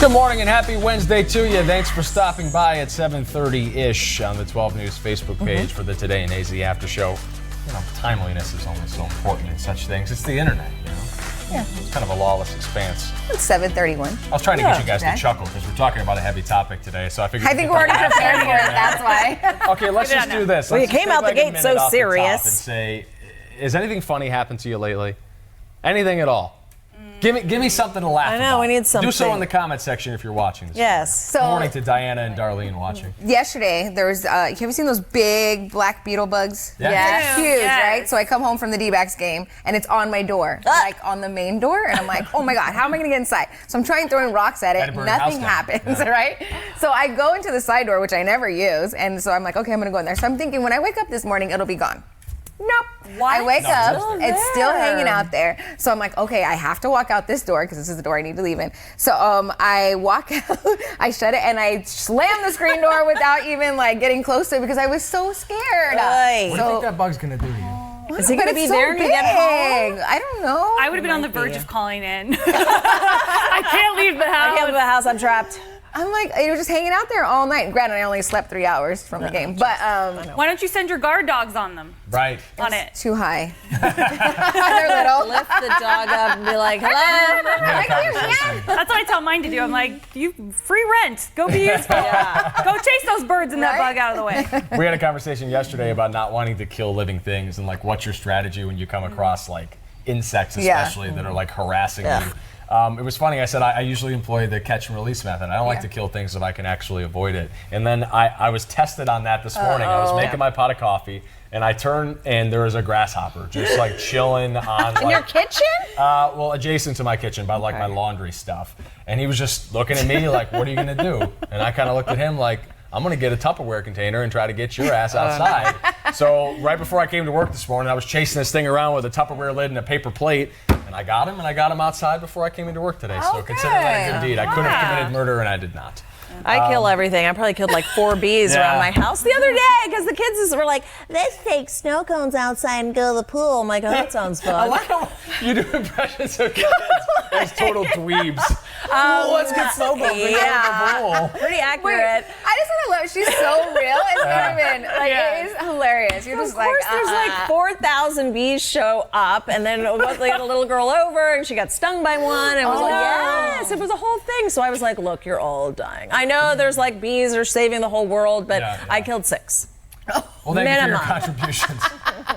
Good morning and happy Wednesday to you. Thanks for stopping by at 7:30-ish on the 12 News Facebook page for the Today in AZ After Show. You know, timeliness is only so important in such things. It's the internet, you know. Yeah. It's kind of a lawless expanse. It's 7:31. I was trying to get you guys to chuckle because we're talking about a heavy topic today, so I figured. I think we're already prepared for it, that's why. Okay, let's just do this. Well, you Let's came just out the take like a gate minute so off the top serious. And say, has anything funny happened to you lately? Anything at all? Give me something to laugh I about. know, we need something. Do so in the comment section if you're watching this. Yes. Good morning to Diana and Darlene watching. Yesterday, there was, have you seen those big black beetle bugs? Yeah. It's huge, Yes. right? So I come home from the D-backs game, and it's on my door, like on the main door, and I'm like, oh my God, how am I gonna get inside? So I'm trying throwing rocks at Had it, to burn your nothing house down. happens, Yeah. right? So I go into the side door, which I never use, and so I'm like, okay, I'm gonna go in there. So I'm thinking, when I wake up this morning, it'll be gone. Nope. What? I wake No, up, it's it's still hanging out there. So I'm like, okay, I have to walk out this door because this is the door I need to leave in. So I walk out, I shut it, and I slam the screen door without even like getting close to it because I was so scared. Right. What do you think that bug's gonna do to you? Is he But going to it's be there so when you get home? big. I don't know. I would have been on the verge of calling in. I can't leave the I house. can't leave the house. I'm trapped. I'm like, it was just hanging out there all night. Granted, I only slept 3 hours from the game, but Why don't you send your guard dogs on them? Right. On it. too high. They're little. Lift the dog up and be like, hello. That's what I tell mine to do. I'm like, you free rent. Go be useful. Go chase those birds and that Right? bug out of the way. We had a conversation yesterday about not wanting to kill living things and like what's your strategy when you come across like insects especially that are like harassing you. It was funny. I said I usually employ the catch and release method. I don't like to kill things if I can actually avoid it. And then I was tested on that this morning. I was making my pot of coffee, and I turned, and there was a grasshopper just like chilling on. In your kitchen? Well, adjacent to my kitchen, by like my laundry stuff. And he was just looking at me like, "What are you gonna do?" And I kind of looked at him like, I'm gonna get a Tupperware container and try to get your ass outside. So right before I came to work this morning, I was chasing this thing around with a Tupperware lid and a paper plate, and I got him outside before I came into work today. So consider that a good deed. I could have committed murder and I did not. I kill everything. I probably killed like 4 bees around my house the other day because the kids were like, let's take snow cones outside and go to the pool. I'm like, oh, that sounds I fun. like how you do impressions of kids as total dweebs. Let's get snow cones and go to the pool. Pretty Wait, accurate. I just want to love. She's so real. It's not even like it is hilarious. You're Of just course, like, there's like 4,000 bees show up, and then they had a little girl over, and she got stung by one, and it was like, yes, it was a whole thing. So I was like, look, you're all dying. I know there's like bees are saving the whole world, but I killed 6. Well, thank you for your Minimum. contributions.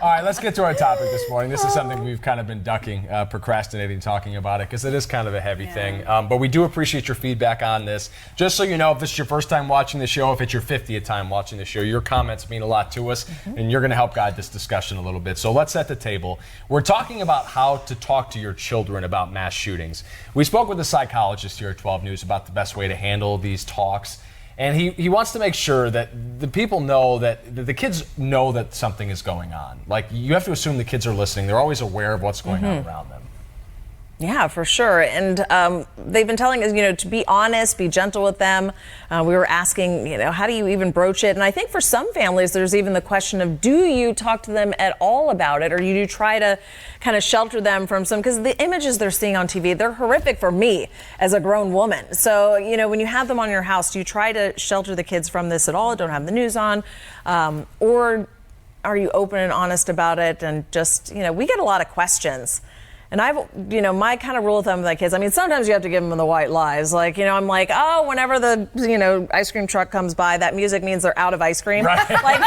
All right, let's get to our topic this morning. This is something we've kind of been ducking, procrastinating, talking about it, because it is kind of a heavy thing. But we do appreciate your feedback on this. Just so you know, if this is your first time watching the show, if it's your 50th time watching the show, your comments mean a lot to us, and you're going to help guide this discussion a little bit. So let's set the table. We're talking about how to talk to your children about mass shootings. We spoke with a psychologist here at 12 News about the best way to handle these talks. And he wants to make sure that the people know that the kids know that something is going on. Like, you have to assume the kids are listening. They're always aware of what's going on around them. Yeah, for sure. And they've been telling us, to be honest, be gentle with them. We were asking, how do you even broach it? And I think for some families, there's even the question of, do you talk to them at all about it? Or do you try to kind of shelter them from some, because the images they're seeing on TV, they're horrific for me as a grown woman. So, when you have them on your house, do you try to shelter the kids from this at all? Don't have the news on? Or are you open and honest about it? And just, we get a lot of questions. And my kind of rule of thumb with my kids, sometimes you have to give them the white lies. Like, I'm like, oh, whenever the, ice cream truck comes by, that music means they're out of ice cream. Right. Like,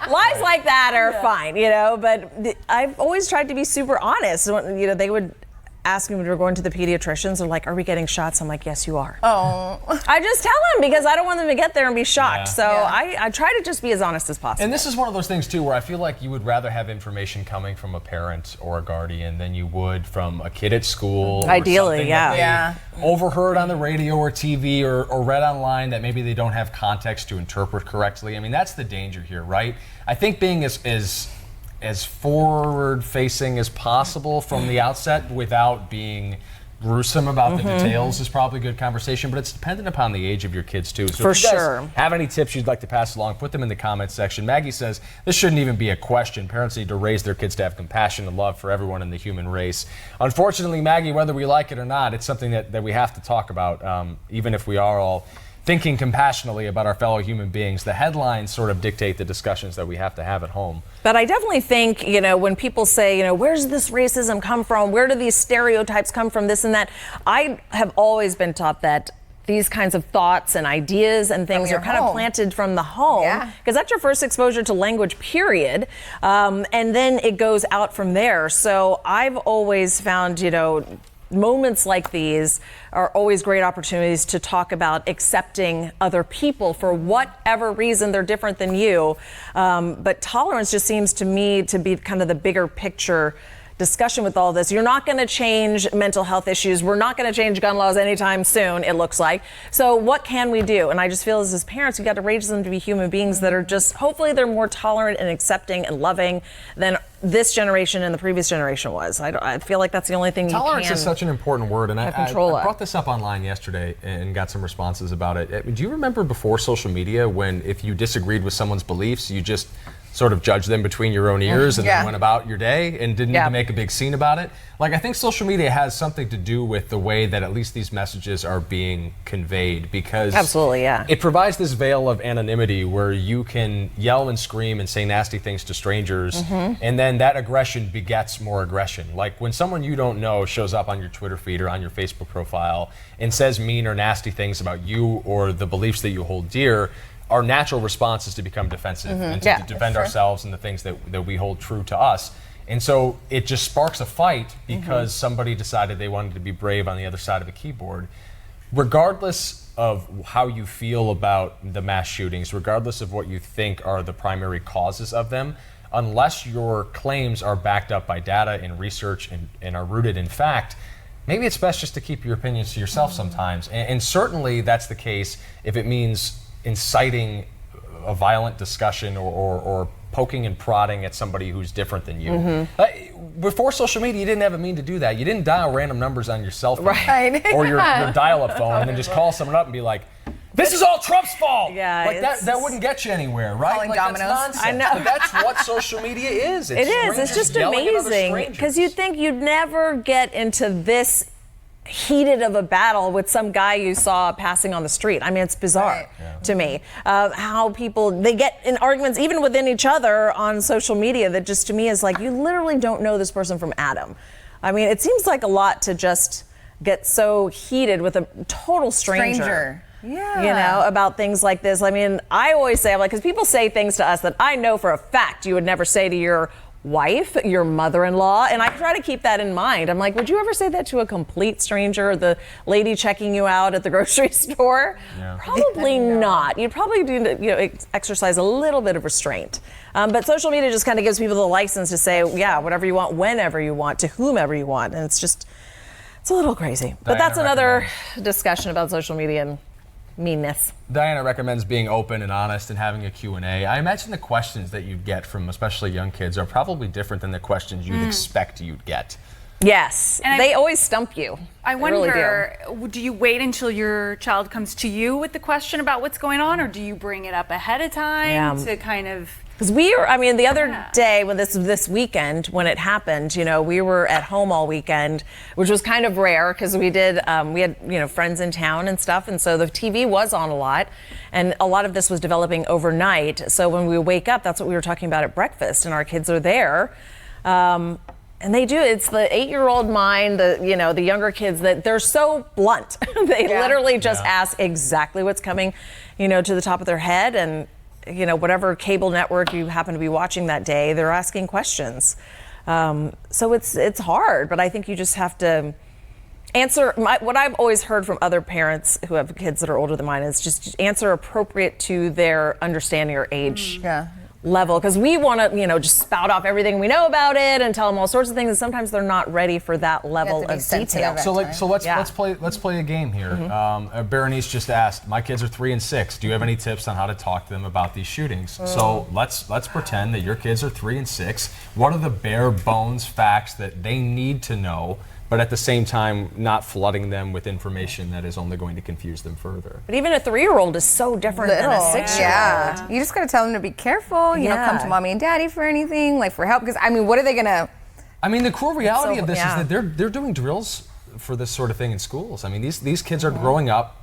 lies like that are fine, but I've always tried to be super honest. They would ask me when we were going to the pediatricians, they're like, are we getting shots? I'm like, yes, you are. oh. I just tell them because I don't want them to get there and be shocked. Yeah. So I try to just be as honest as possible. And this is one of those things, too, where I feel like you would rather have information coming from a parent or a guardian than you would from a kid at school. Ideally, or something yeah. that they overheard on the radio or TV or read online that maybe they don't have context to interpret correctly. That's the danger here, right? I think being as forward-facing as possible from the outset without being gruesome about the details is probably a good conversation, but it's dependent upon the age of your kids too. So For if you guys sure. have any tips you'd like to pass along, put them in the comments section. Maggie says this shouldn't even be a question. Parents need to raise their kids to have compassion and love for everyone in the human race. Unfortunately, Maggie, whether we like it or not, it's something that we have to talk about, even if we are all thinking compassionately about our fellow human beings. The headlines sort of dictate the discussions that we have to have at home. But I definitely think, when people say, where's this racism come from? Where do these stereotypes come from? This and that. I have always been taught that these kinds of thoughts and ideas and things are kind of planted from the home, because that's your first exposure to language, period. And then it goes out from there. So I've always found, moments like these are always great opportunities to talk about accepting other people for whatever reason they're different than you. But tolerance just seems to me to be kind of the bigger picture discussion with all this. You're not going to change mental health issues. We're not going to change gun laws anytime soon, it looks like. So what can we do? And I just feel as parents, we got to raise them to be human beings that are just, hopefully they're more tolerant and accepting and loving than this generation and the previous generation was. I feel like that's the only thing Tolerance is such an important word, and I brought this up online yesterday and got some responses about it. Do you remember before social media when if you disagreed with someone's beliefs, you just sort of judged them between your own ears and then went about your day and didn't need to make a big scene about it? Like, I think social media has something to do with the way that at least these messages are being conveyed, because it provides this veil of anonymity where you can yell and scream and say nasty things to strangers, and then that aggression begets more aggression. Like when someone you don't know shows up on your Twitter feed or on your Facebook profile and says mean or nasty things about you or the beliefs that you hold dear, our natural response is to become defensive and to defend ourselves and the things that we hold true to us. And so it just sparks a fight because somebody decided they wanted to be brave on the other side of a keyboard. Regardless of how you feel about the mass shootings, regardless of what you think are the primary causes of them, unless your claims are backed up by data and research and are rooted in fact, maybe it's best just to keep your opinions to yourself sometimes. And certainly that's the case if it means inciting a violent discussion or poking and prodding at somebody who's different than you. Before social media, you didn't have a mean to do that. You didn't dial random numbers on your cell phone or your dial-up phone and then just call someone up and be like, this is all Trump's fault. Yeah, like that wouldn't get you anywhere, right? Calling like dominoes. That's nonsense. I know. But that's what social media is. It is. It's just amazing because you'd think you'd never get into this heated of a battle with some guy you saw passing on the street. I mean, it's bizarre to me how they get in arguments even within each other on social media that just to me is like, you literally don't know this person from Adam. I mean, it seems like a lot to just get so heated with a total stranger. About things like this. I mean, I always say, because people say things to us that I know for a fact you would never say to your wife, your mother-in-law, and I try to keep that in mind. I'm like, would you ever say that to a complete stranger, the lady checking you out at the grocery store? Probably not. You'd probably need to exercise a little bit of restraint. But social media just kind of gives people the license to say, whatever you want, whenever you want, to whomever you want, and it's a little crazy. But that's another discussion about social media and meanness. Diana recommends being open and honest and having a Q&A. I imagine the questions that you'd get from especially young kids are probably different than the questions you'd expect you'd get. Yes, and they always stump you. I wonder, do you wait until your child comes to you with the question about what's going on, or do you bring it up ahead of time to kind of... Because the other day, when this weekend, when it happened, we were at home all weekend, which was kind of rare because we had friends in town and stuff. And so the TV was on a lot. And a lot of this was developing overnight. So when we wake up, that's what we were talking about at breakfast. And our kids are there. And they do. It's the 8-year-old mind, the younger kids that they're so blunt. They literally just ask exactly what's coming, to the top of their head. And whatever cable network you happen to be watching that day, they're asking questions. So it's hard, but I think you just have to answer. What I've always heard from other parents who have kids that are older than mine is just answer appropriate to their understanding or age level. Because we want to, just spout off everything we know about it and tell them all sorts of things, and sometimes they're not ready for that level of detail. So let's play a game here. Berenice just asked, my kids are 3 and 6. Do you have any tips on how to talk to them about these shootings? So let's pretend that your kids are 3 and 6. What are the bare bones facts that they need to know but at the same time, not flooding them with information that is only going to confuse them further. But even a 3-year-old is so different than a 6-year-old. Yeah. You just got to tell them to be careful, you know, come to mommy and daddy for anything, like for help. Because, I mean, what are they going to... I mean, the cruel reality of this is that they're doing drills for this sort of thing in schools. I mean, these kids are growing up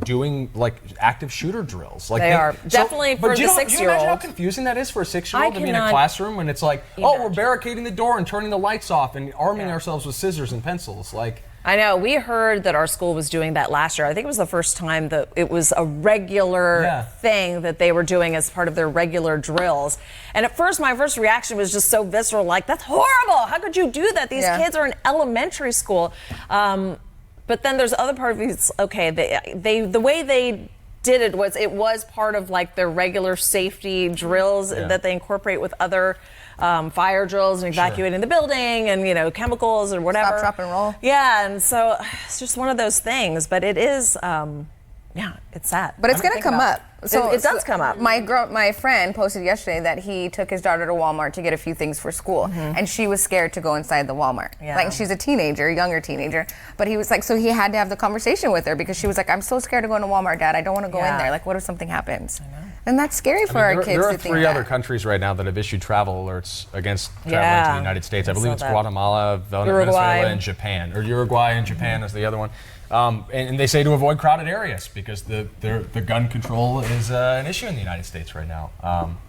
doing like active shooter drills. Like they are definitely for the 6-year-old. Do you imagine how confusing that is for a 6-year-old to be in a classroom when it's like, oh, we're barricading the door and turning the lights off and arming ourselves with scissors and pencils, like. I know. We heard that our school was doing that last year. I think it was the first time that it was a regular thing that they were doing as part of their regular drills. And at first, my first reaction was just so visceral, like, that's horrible. How could you do that? These kids are in elementary school. But then there's other part of these, okay, the way they did it was part of like their regular safety drills that they incorporate with other fire drills and evacuating the building and, you know, chemicals or whatever. Stop, drop, and roll. Yeah, and so it's just one of those things, but it is, it's sad. But it's going to come up. So it does come up. My friend posted yesterday that he took his daughter to Walmart to get a few things for school, and she was scared to go inside the Walmart. Yeah. Like, she's a teenager, younger teenager, but he was like, so he had to have the conversation with her because she was like, I'm so scared to go into Walmart, Dad. I don't want to go in there. Like, what if something happens? I know. And that's scary for our kids there are to think 3 that. other countries right now that have issued travel alerts against traveling to the United States. I believe it's Guatemala, Venezuela, and Japan. Or Uruguay and Japan is the other one. And they say to avoid crowded areas because the gun control is an issue in the United States right now.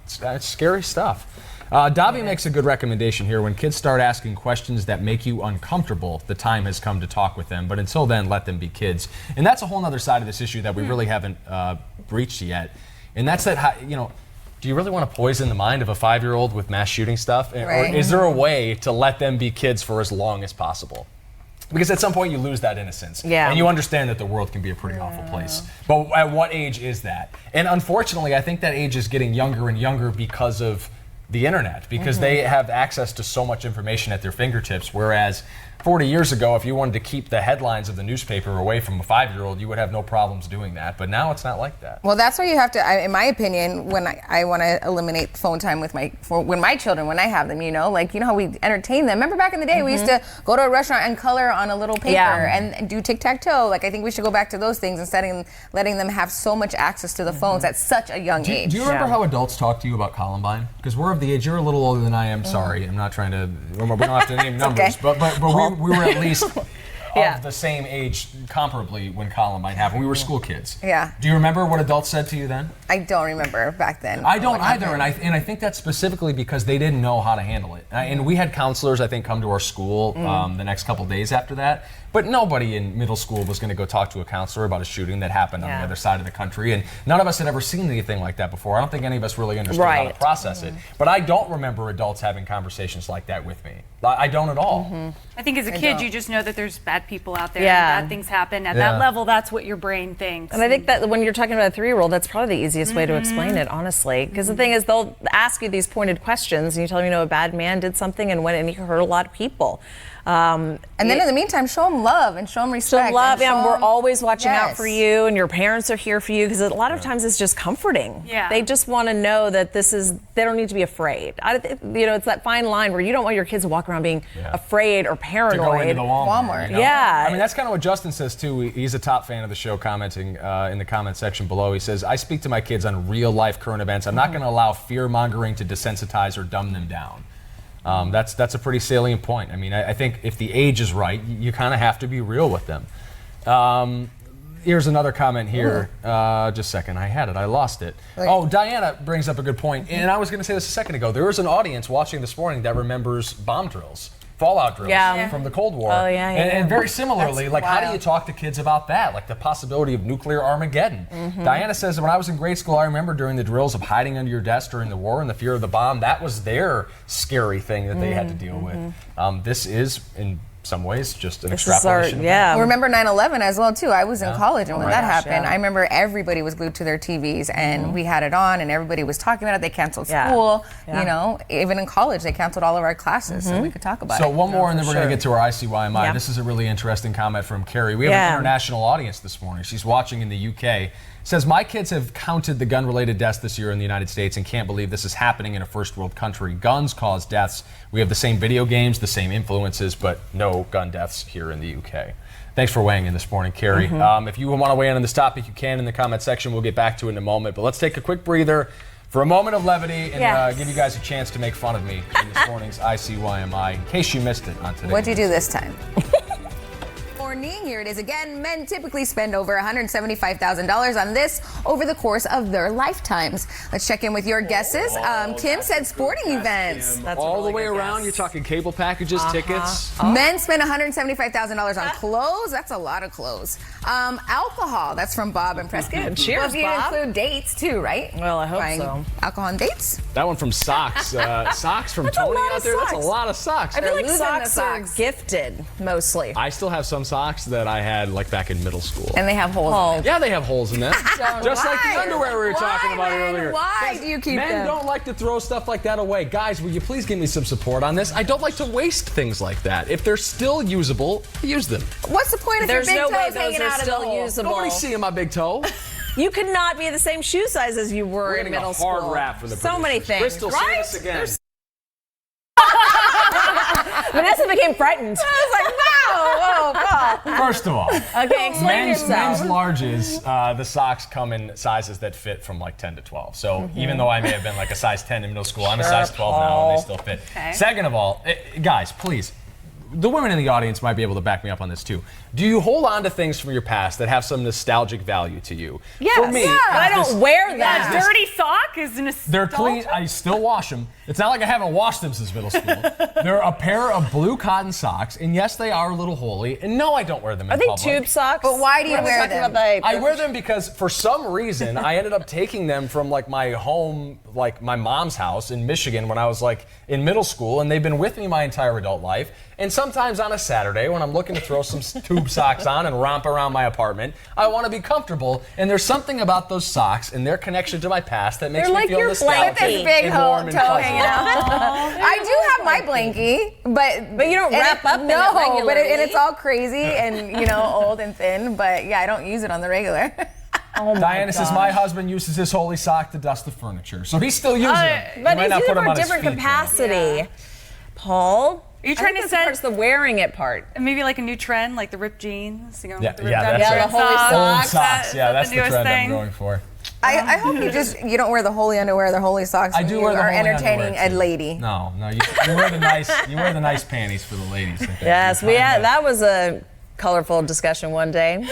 It's scary stuff. Davi makes a good recommendation here. When kids start asking questions that make you uncomfortable, the time has come to talk with them. But until then, let them be kids. And that's a whole other side of this issue that we really haven't breached yet. And that's that, you know, do you really want to poison the mind of a 5-year-old with mass shooting stuff? Right. Or is there a way to let them be kids for as long as possible? Because at some point you lose that innocence. Yeah. And you understand that the world can be a pretty awful place. But at what age is that? And unfortunately, I think that age is getting younger and younger because of the internet, because they have access to so much information at their fingertips, whereas 40 years ago, if you wanted to keep the headlines of the newspaper away from a 5-year-old, you would have no problems doing that. But now it's not like that. Well, that's why you have to, in my opinion, when I want to eliminate phone time with my children, when I have them, you know, like, you know how we entertain them. Remember back in the day, we used to go to a restaurant and color on a little paper and do tic-tac-toe. Like, I think we should go back to those things instead of letting them have so much access to the phones at such a young age. Do you remember how adults talk to you about Columbine? Because we're of the age, you're a little older than I am. Sorry, I'm not trying to, we don't have to name numbers, but we were at least of the same age comparably when Columbine happened. We were school kids. Yeah. Do you remember what adults said to you then? I don't remember back then. I don't either, and I think that's specifically because they didn't know how to handle it. And we had counselors, I think, come to our school the next couple days after that. But nobody in middle school was going to go talk to a counselor about a shooting that happened on the other side of the country. And none of us had ever seen anything like that before. I don't think any of us really understood how to process it. But I don't remember adults having conversations like that with me. I don't at all. I think as a kid, you just know that there's bad people out there. And bad things happen. At that level, that's what your brain thinks. And I think that when you're talking about a 3-year-old, that's probably the easiest way to explain it, honestly. Because the thing is, they'll ask you these pointed questions, and you tell them, you know, a bad man did something and went and he hurt a lot of people. And then in the meantime, show them love and show them respect. Show love, and we're always watching out for you, and your parents are here for you, because a lot of times it's just comforting. Yeah. They just want to know that they don't need to be afraid. You know, it's that fine line where you don't want your kids to walk around being afraid or paranoid. To go into the Walmart. You know? Yeah. I mean, that's kind of what Justin says, too. He's a top fan of the show, commenting in the comment section below. He says, I speak to my kids on real-life current events. I'm not going to allow fear-mongering to desensitize or dumb them down. That's a pretty salient point. I mean, I think if the age is right, you kind of have to be real with them. Here's another comment here. Just a second. I had it. I lost it. Oh, Diana brings up a good point. And I was going to say this a second ago. There was an audience watching this morning that remembers bomb drills. Fallout drills from the Cold War. And very similarly, like, how do you talk to kids about that? Like the possibility of nuclear Armageddon. Diana says, when I was in grade school, I remember during the drills of hiding under your desk during the war and the fear of the bomb, that was their scary thing that they had to deal with. This is, in some ways, just an extrapolation. Remember 9/11 as well, too. I was in college, and when that happened, I remember everybody was glued to their TVs, and we had it on, and everybody was talking about it. They canceled school. You know, even in college, they canceled all of our classes, so we could talk about it. So one more, and then we're going to get to our ICYMI. This is a really interesting comment from Carrie. We have an international audience this morning. She's watching in the UK. says, my kids have counted the gun-related deaths this year in the United States and can't believe this is happening in a first world country. Guns cause deaths. We have the same video games, the same influences, but no gun deaths here in the UK. Thanks for weighing in this morning, Carrie. If you want to weigh in on this topic, you can in the comment section. We'll get back to it in a moment. But let's take a quick breather for a moment of levity and give you guys a chance to make fun of me in this morning's ICYMI, in case you missed it on today. What'd you do this time? Morning, here it is again. Men typically spend over $175,000 on this over the course of their lifetimes. Let's check in with your guesses. Kim said sporting events. That's a all really the way good around, guess. you're talking cable packages, tickets. Men spend $175,000 on clothes. That's a lot of clothes. Alcohol. That's from Bob and Prescott. Cheers, well, if you Bob. include dates too, right? Well, I hope Buying so. Alcohol and dates. That one from Socks. Socks from That's a Tony lot out of there. That's socks. a lot of socks. I feel like losing the socks are socks. gifted, mostly. I still have some socks that I had like back in middle school. And they have holes in them. Yeah, they have holes in them. Just like the underwear we were talking about men? earlier. Why Guys, do you keep men them? don't like to throw stuff like that away. Guys, will you please give me some support on this? I don't like to waste things like that. If they're still usable, use them. What's the point if There's your big no way toe's those hanging are out of the still hole? usable. Nobody's seeing my big toe. You could not be the same shoe size as you were We're in getting middle a school. hard rap from the So many producers. things. Crystal, say right? this again. Vanessa became frightened. I was like, wow, oh, God. First of all, Okay, explain men's yourself. larges, the socks come in sizes that fit from like 10 to 12. So even though I may have been like a size 10 in middle school, I'm a size 12 now and they still fit. Okay. Second of all, guys, please, the women in the audience might be able to back me up on this too. Do you hold on to things from your past that have some nostalgic value to you? Yes. For me, But I don't wear them. A dirty sock is an they're clean. I still wash them. It's not like I haven't washed them since middle school. They're a pair of blue cotton socks, and yes, they are a little holy. And no, I don't wear them in Are they public. tube socks? But why do you What are we wear talking them? about? I wear them because for some reason I ended up taking them from like my home, like my mom's house in Michigan when I was like in middle school, and they've been with me my entire adult life. And sometimes on a Saturday when I'm looking to throw some tube socks on and romp around my apartment, I want to be comfortable. And there's something about those socks and their connection to my past that makes They're me like feel your nostalgic blanket. This big and toe warm and fuzzy. hanging out. I do have my blankie, but you don't wrap up in it no, regularly. but and it's all crazy and old and thin. But yeah, I don't use it on the regular. Oh my Diana says gosh. my husband uses his holy sock to dust the furniture, so he's still using them. He But might he's not using put it them for on a his different feet, though. capacity. Paul? Are you trying to set set it's the wearing it part? maybe like a new trend, like the ripped jeans? You know, Yeah, the ripped yeah, up that's Yeah, jeans the holy socks. Old socks. socks. Yeah, that's the newest trend thing. I'm going for. I hope you don't wear the holy underwear, the holy socks. I when do you wear the are holy entertaining underwear, a too. lady. No, you wear the nice panties for the ladies. I think. Yes, we had. That was a colorful discussion one day.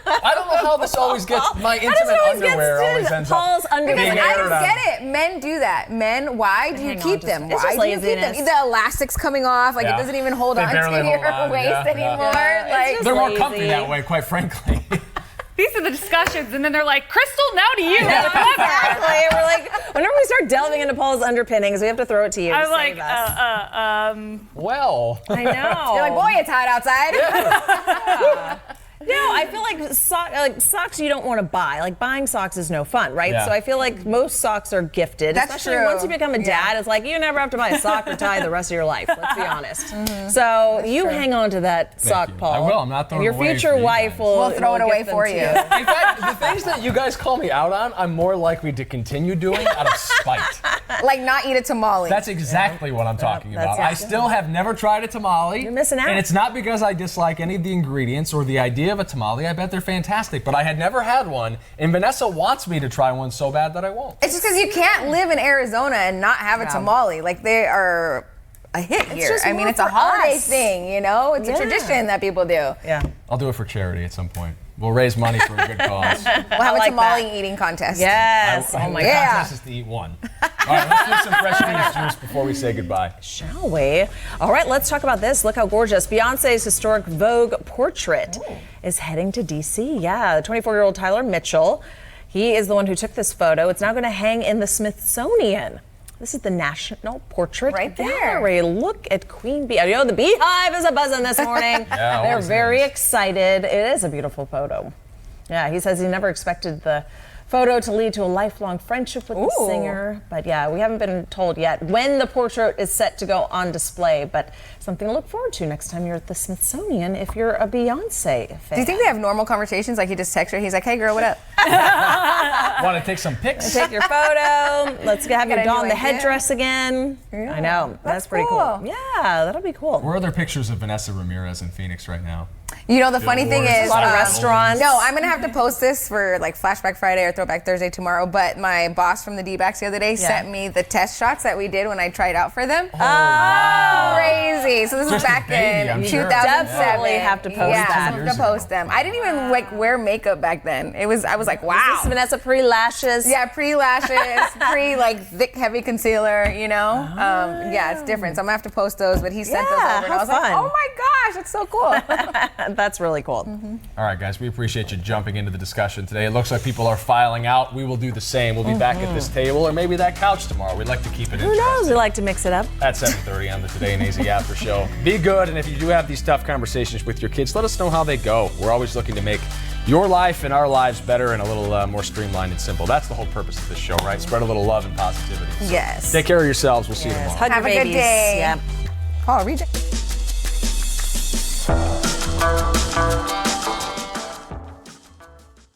I don't know how this always gets. My How does it intimate always get underwear to always ends Paul's up underwear? being Because I aired don't on. get it. Men do that. Men, why do you Hang on, keep just- them? it's Why just do you keep them? laziness. The elastic's coming off. Like Yeah. it doesn't even hold They on barely to hold your on, waist yeah, yeah. anymore. Yeah, it's Like just They're more lazy. comfy that way, quite frankly. These are the discussions, and then they're like, Crystal, now to you. Exactly. We're like, whenever we start delving into Paul's underpinnings, we have to throw it to you. I to was like, save us. Well, I know. you're like, boy, it's hot outside. No, I feel like socks you don't want to buy. Like buying socks is no fun, right? Yeah. So I feel like most socks are gifted. That's especially true. once you become a dad, it's like you never have to buy a sock or tie the rest of your life. Let's be honest. So you hang on to that sock, you. Paul. I will. I'm not throwing And your it away future for you wife guys. will We'll throw it will away gift them for to you. in fact, the things that you guys call me out on, I'm more likely to continue doing out of spite. Like not eat a tamale. That's exactly what I'm talking that's about. I it. still have never tried a tamale. You're missing out. And it's not because I dislike any of the ingredients or the idea of a tamale. I bet they're fantastic, but I had never had one, and Vanessa wants me to try one so bad that I won't. It's just because you can't live in Arizona and not have a tamale. Like they are a hit here. just I mean, more it's a for holiday us. thing, It's Yeah. a tradition that people do. Yeah. I'll do it for charity at some point. We'll raise money for a good cause. We'll have a like tamale that. eating contest. Yes. Oh my the God. contest is to eat one. All right, let's do some fresh squeezed juice before we say goodbye. Shall we? All right, let's talk about this. Look how gorgeous. Beyonce's historic Vogue portrait is heading to D.C. Yeah, the 24-year-old Tyler Mitchell. He is the one who took this photo. It's now going to hang in the Smithsonian. This is the National Portrait Right there. Gallery. Look at Queen Bee. I know the beehive is a buzzing this morning. Yeah, They're always very is. excited. It is a beautiful photo. Yeah, he says he never expected the photo to lead to a lifelong friendship with the singer. But yeah, we haven't been told yet when the portrait is set to go on display, but something to look forward to next time you're at the Smithsonian if you're a Beyonce fan. Do you think they have normal conversations? Like he just texts her, he's like, hey girl, what up? Want to take some pics? Take your photo. Let's have you Got a don new the idea. headdress again. Yeah. I know. That's pretty cool. cool. Yeah, that'll be cool. Where are there pictures of Vanessa Ramirez in Phoenix right now? You know, the funny thing is, A lot of restaurants. No, I'm gonna have to post this for like Flashback Friday or Throwback Thursday tomorrow. But my boss from the D-backs the other day sent me the test shots that we did when I tried out for them. Crazy! So this was Just a back baby, I'm in sure. 2007. Definitely have to post yeah, that. I have to post them. I didn't even like wear makeup back then. I was like, wow. This is Vanessa pre-lashes. Yeah, pre-lashes, like thick, heavy concealer, you know? Yeah, it's different. So I'm gonna have to post those, but he sent those over and I was like, oh my gosh, that's so cool. That's really cool. All right, guys, we appreciate you jumping into the discussion today. It looks like people are filing out. We will do the same. We'll be back at this table or maybe that couch tomorrow. We'd like to keep it Who interesting. knows? We like to mix it up. At 7:30 on the Today in AZ After Show. Be good, and if you do have these tough conversations with your kids, let us know how they go. We're always looking to make your life and our lives better and a little more streamlined and simple. That's the whole purpose of this show, right? Spread a little love and positivity. So Yes. take care of yourselves. We'll see you tomorrow. Hug Have your a good babies. day. Yeah. Paul, read it.